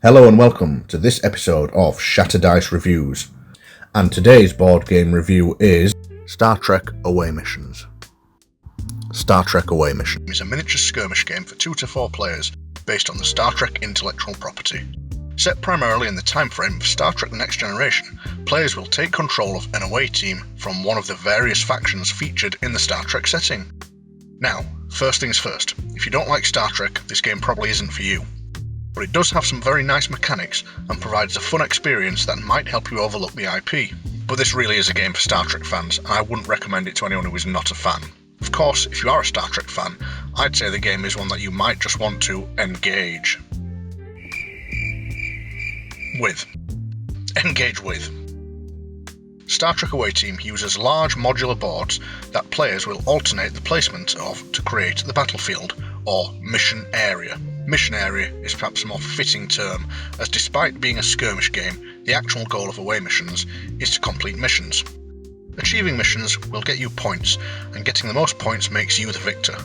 Hello and welcome to this episode of Shatterdice Reviews, and today's board game review is Star Trek Away Missions. Star Trek Away Mission is a miniature skirmish game for 2 to 4 players based on the Star Trek intellectual property. Set primarily in the time frame of Star Trek The Next Generation, players will take control of an away team from one of the various factions featured in the Star Trek setting. Now, first things first, if you don't like Star Trek, this game probably isn't for you. But it does have some very nice mechanics and provides a fun experience that might help you overlook the IP. But this really is a game for Star Trek fans, and I wouldn't recommend it to anyone who is not a fan. Of course, if you are a Star Trek fan, I'd say the game is one that you might just want to engage with. Star Trek Away Team uses large modular boards that players will alternate the placement of to create the battlefield, or mission area. Mission area is perhaps a more fitting term, as despite being a skirmish game, the actual goal of away missions is to complete missions. Achieving missions will get you points, and getting the most points makes you the victor.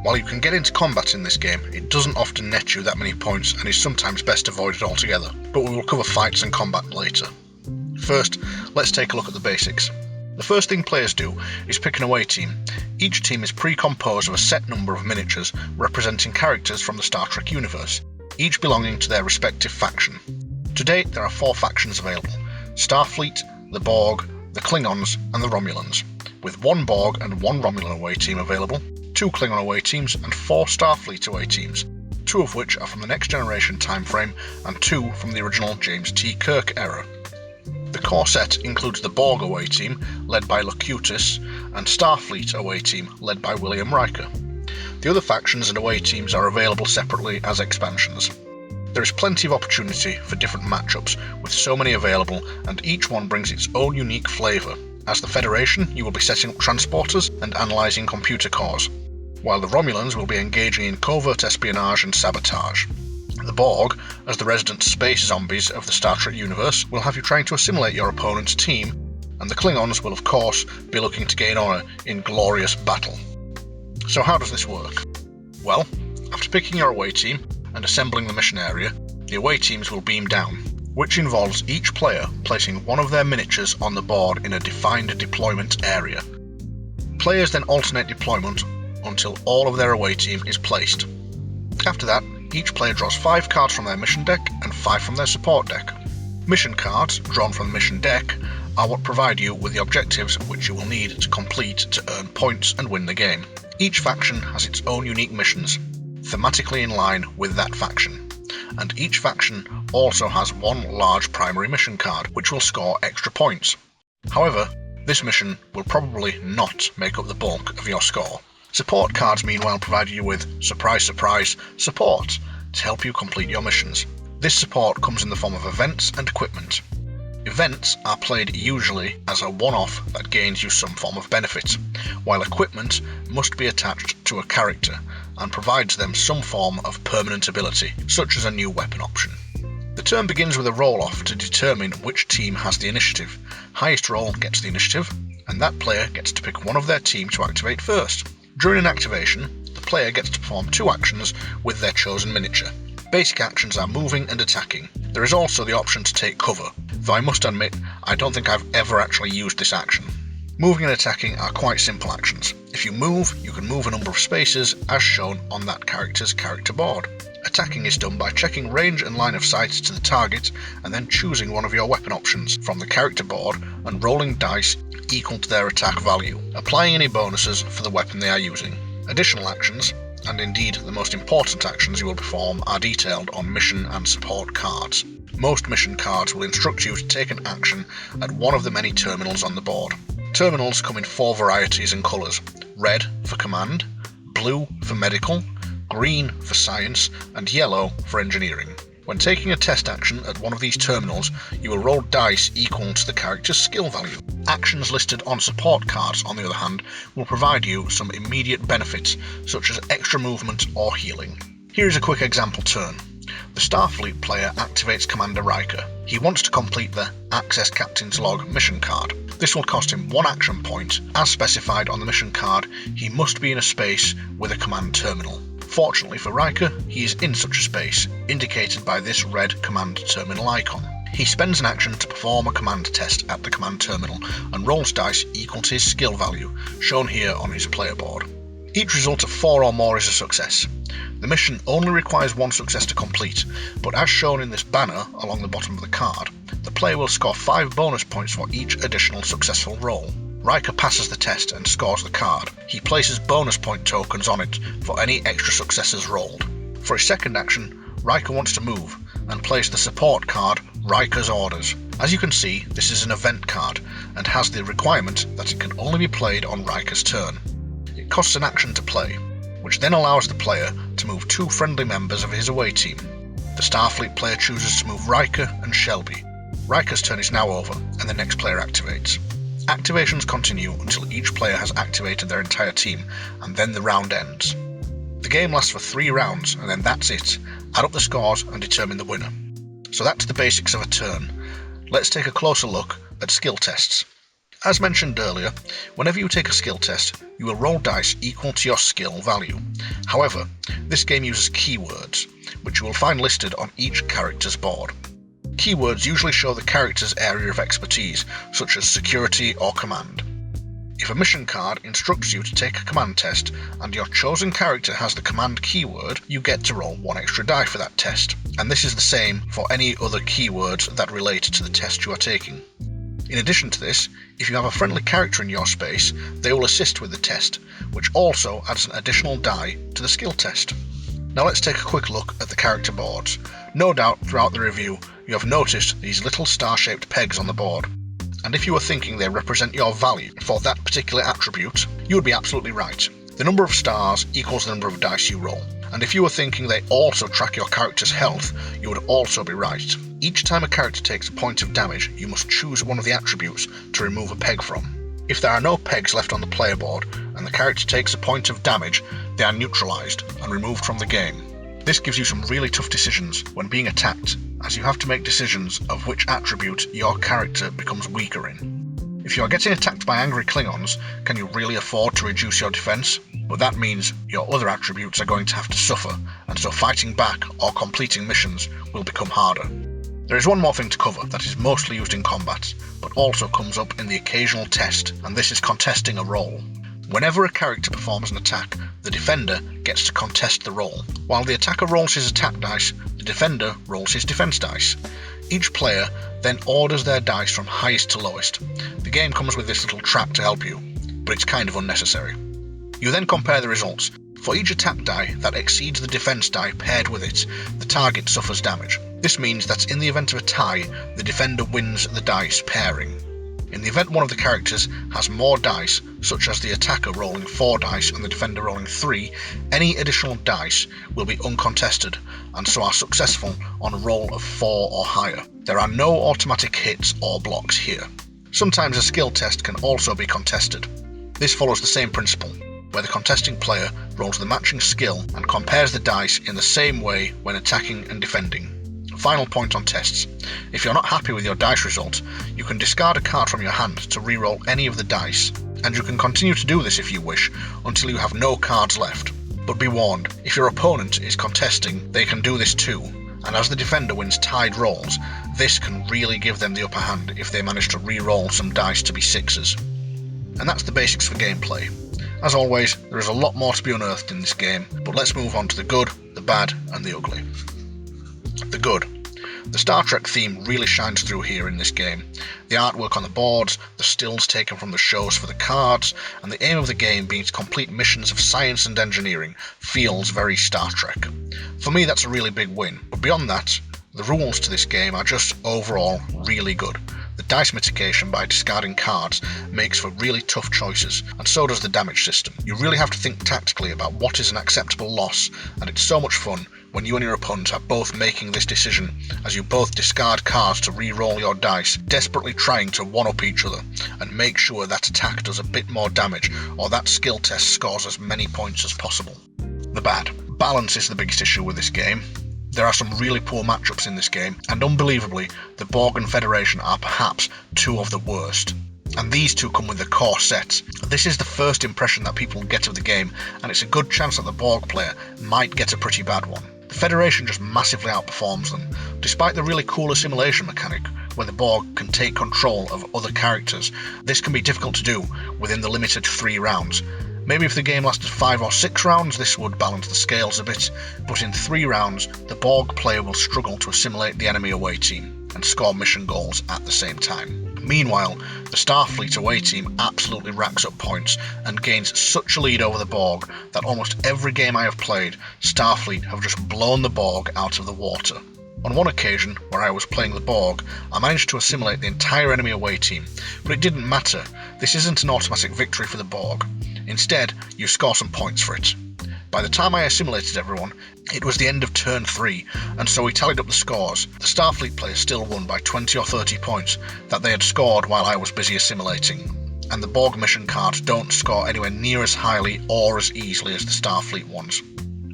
While you can get into combat in this game, it doesn't often net you that many points and is sometimes best avoided altogether, but we will cover fights and combat later. First, let's take a look at the basics. The first thing players do is pick an away team. Each team is pre-composed of a set number of miniatures representing characters from the Star Trek universe, each belonging to their respective faction. To date, there are 4 factions available: Starfleet, the Borg, the Klingons, and the Romulans, with 1 Borg and 1 Romulan away team available, 2 Klingon away teams, and 4 Starfleet away teams, 2 of which are from the Next Generation time frame and 2 from the original James T. Kirk era. The core set includes the Borg away team, led by Locutus, and Starfleet away team, led by William Riker. The other factions and away teams are available separately as expansions. There is plenty of opportunity for different matchups, with so many available, and each one brings its own unique flavour. As the Federation, you will be setting up transporters and analysing computer cores, while the Romulans will be engaging in covert espionage and sabotage. The Borg, as the resident space zombies of the Star Trek universe, will have you trying to assimilate your opponent's team, and the Klingons will of course be looking to gain honour in glorious battle. So how does this work? Well, after picking your away team and assembling the mission area, the away teams will beam down, which involves each player placing one of their miniatures on the board in a defined deployment area. Players then alternate deployment until all of their away team is placed. After that, each player draws 5 cards from their mission deck and 5 from their support deck. Mission cards, drawn from the mission deck, are what provide you with the objectives which you will need to complete to earn points and win the game. Each faction has its own unique missions, thematically in line with that faction, and each faction also has 1 large primary mission card, which will score extra points. However, this mission will probably not make up the bulk of your score. Support cards meanwhile provide you with, surprise surprise, support to help you complete your missions. This support comes in the form of events and equipment. Events are played usually as a one-off that gains you some form of benefit, while equipment must be attached to a character and provides them some form of permanent ability, such as a new weapon option. The turn begins with a roll-off to determine which team has the initiative. Highest roll gets the initiative, and that player gets to pick one of their team to activate first. During an activation, the player gets to perform 2 actions with their chosen miniature. Basic actions are moving and attacking. There is also the option to take cover, though I must admit I don't think I've ever actually used this action. Moving and attacking are quite simple actions. If you move, you can move a number of spaces as shown on that character's character board. Attacking is done by checking range and line of sight to the target and then choosing one of your weapon options from the character board and rolling dice equal to their attack value, applying any bonuses for the weapon they are using. Additional actions, and indeed the most important actions you will perform, are detailed on mission and support cards. Most mission cards will instruct you to take an action at one of the many terminals on the board. Terminals come in 4 varieties and colours: red for command, blue for medical, green for science, and yellow for engineering. When taking a test action at one of these terminals, you will roll dice equal to the character's skill value. Actions listed on support cards, on the other hand, will provide you some immediate benefits, such as extra movement or healing. Here is a quick example turn. The Starfleet player activates Commander Riker. He wants to complete the Access Captain's Log mission card. This will cost him 1 action point. As specified on the mission card, he must be in a space with a command terminal. Fortunately for Riker, he is in such a space, indicated by this red command terminal icon. He spends an action to perform a command test at the command terminal and rolls dice equal to his skill value, shown here on his player board. Each result of 4 or more is a success. The mission only requires 1 success to complete, but as shown in this banner along the bottom of the card, the player will score 5 bonus points for each additional successful roll. Riker passes the test and scores the card. He places bonus point tokens on it for any extra successes rolled. For his second action, Riker wants to move and plays the support card Riker's Orders. As you can see, this is an event card and has the requirement that it can only be played on Riker's turn. It costs an action to play, which then allows the player to move 2 friendly members of his away team. The Starfleet player chooses to move Riker and Shelby. Riker's turn is now over and the next player activates. Activations continue until each player has activated their entire team, and then the round ends. The game lasts for 3 rounds, and then that's it. Add up the scores and determine the winner. So that's the basics of a turn. Let's take a closer look at skill tests. As mentioned earlier, whenever you take a skill test, you will roll dice equal to your skill value. However, this game uses keywords, which you will find listed on each character's board. Keywords usually show the character's area of expertise, such as security or command. If a mission card instructs you to take a command test and your chosen character has the command keyword, you get to roll 1 extra die for that test, and this is the same for any other keywords that relate to the test you are taking. In addition to this, if you have a friendly character in your space, they will assist with the test, which also adds an additional die to the skill test. Now let's take a quick look at the character boards. No doubt throughout the review you have noticed these little star-shaped pegs on the board, and if you were thinking they represent your value for that particular attribute, you would be absolutely right. The number of stars equals the number of dice you roll, and if you were thinking they also track your character's health, you would also be right. Each time a character takes a point of damage, you must choose one of the attributes to remove a peg from. If there are no pegs left on the player board and the character takes a point of damage, they are neutralised and removed from the game. This gives you some really tough decisions when being attacked, as you have to make decisions of which attribute your character becomes weaker in. If you are getting attacked by angry Klingons, can you really afford to reduce your defence? But that means your other attributes are going to have to suffer, and so fighting back or completing missions will become harder. There is one more thing to cover that is mostly used in combat, but also comes up in the occasional test, and this is contesting a roll. Whenever a character performs an attack, the defender gets to contest the roll. While the attacker rolls his attack dice, the defender rolls his defense dice. Each player then orders their dice from highest to lowest. The game comes with this little track to help you, but it's kind of unnecessary. You then compare the results. For each attack die that exceeds the defense die paired with it, the target suffers damage. This means that in the event of a tie, the defender wins the dice pairing. In the event one of the characters has more dice, such as the attacker rolling 4 dice and the defender rolling 3, any additional dice will be uncontested and so are successful on a roll of 4 or higher. There are no automatic hits or blocks here. Sometimes a skill test can also be contested. This follows the same principle, where the contesting player rolls the matching skill and compares the dice in the same way when attacking and defending. Final point on tests. If you're not happy with your dice result, you can discard a card from your hand to re-roll any of the dice, and you can continue to do this if you wish until you have no cards left. But be warned, if your opponent is contesting, they can do this too, and as the defender wins tied rolls, this can really give them the upper hand if they manage to re-roll some dice to be 6s. And that's the basics for gameplay. As always, there is a lot more to be unearthed in this game, but let's move on to the good, the bad, and the ugly. The good. The Star Trek theme really shines through here in this game. The artwork on the boards, the stills taken from the shows for the cards, and the aim of the game being to complete missions of science and engineering feels very Star Trek. For me, that's a really big win, but beyond that, the rules to this game are just overall really good. The dice mitigation by discarding cards makes for really tough choices, and so does the damage system. You really have to think tactically about what is an acceptable loss, and it's so much fun when you and your opponent are both making this decision as you both discard cards to re-roll your dice, desperately trying to one-up each other and make sure that attack does a bit more damage or that skill test scores as many points as possible. The bad. Balance is the biggest issue with this game. There are some really poor matchups in this game, and unbelievably, the Borg and Federation are perhaps 2 of the worst. and these two come with the core set. This is the first impression that people get of the game, and it's a good chance that the Borg player might get a pretty bad one. The Federation just massively outperforms them. Despite the really cool assimilation mechanic, where the Borg can take control of other characters, this can be difficult to do within the limited 3 rounds. Maybe if the game lasted 5 or 6 rounds, this would balance the scales a bit, but in 3 rounds, the Borg player will struggle to assimilate the enemy away team and score mission goals at the same time. Meanwhile, the Starfleet away team absolutely racks up points and gains such a lead over the Borg that almost every game I have played, Starfleet have just blown the Borg out of the water. On one occasion, where I was playing the Borg, I managed to assimilate the entire enemy away team, but it didn't matter. This isn't an automatic victory for the Borg. Instead, you score some points for it. By the time I assimilated everyone, it was the end of turn 3, and so we tallied up the scores. The Starfleet players still won by 20 or 30 points that they had scored while I was busy assimilating, and the Borg mission cards don't score anywhere near as highly or as easily as the Starfleet ones.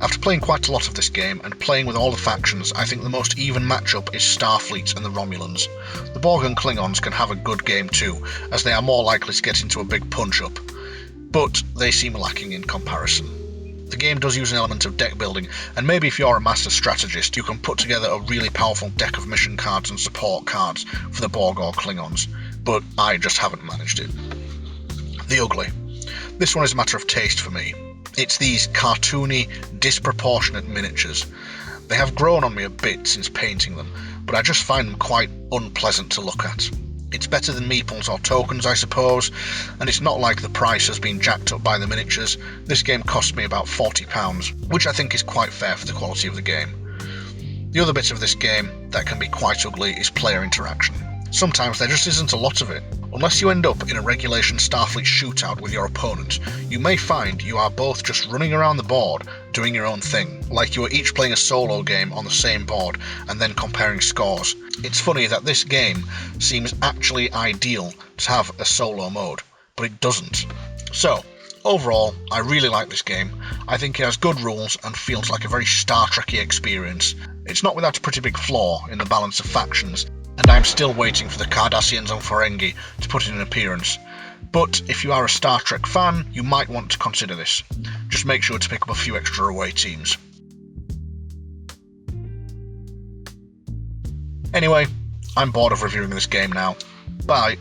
After playing quite a lot of this game, and playing with all the factions, I think the most even matchup is Starfleet and the Romulans. The Borg and Klingons can have a good game too, as they are more likely to get into a big punch-up, but they seem lacking in comparison. The game does use an element of deck building, and maybe if you're a master strategist, you can put together a really powerful deck of mission cards and support cards for the Borg or Klingons, but I just haven't managed it. The ugly. This one is a matter of taste for me. It's these cartoony, disproportionate miniatures. They have grown on me a bit since painting them, but I just find them quite unpleasant to look at. It's better than meeples or tokens, I suppose, and it's not like the price has been jacked up by the miniatures. This game cost me about £40, which I think is quite fair for the quality of the game. The other bit of this game that can be quite ugly is player interaction. Sometimes there just isn't a lot of it. Unless you end up in a regulation Starfleet shootout with your opponent, you may find you are both just running around the board doing your own thing, like you are each playing a solo game on the same board and then comparing scores. It's funny that this game seems actually ideal to have a solo mode, but it doesn't. So, overall, I really like this game. I think it has good rules and feels like a very Star Trek-y experience. It's not without a pretty big flaw in the balance of factions, and I'm still waiting for the Cardassians and Ferengi to put in an appearance. But if you are a Star Trek fan, you might want to consider this. Just make sure to pick up a few extra away teams. Anyway, I'm bored of reviewing this game now. Bye.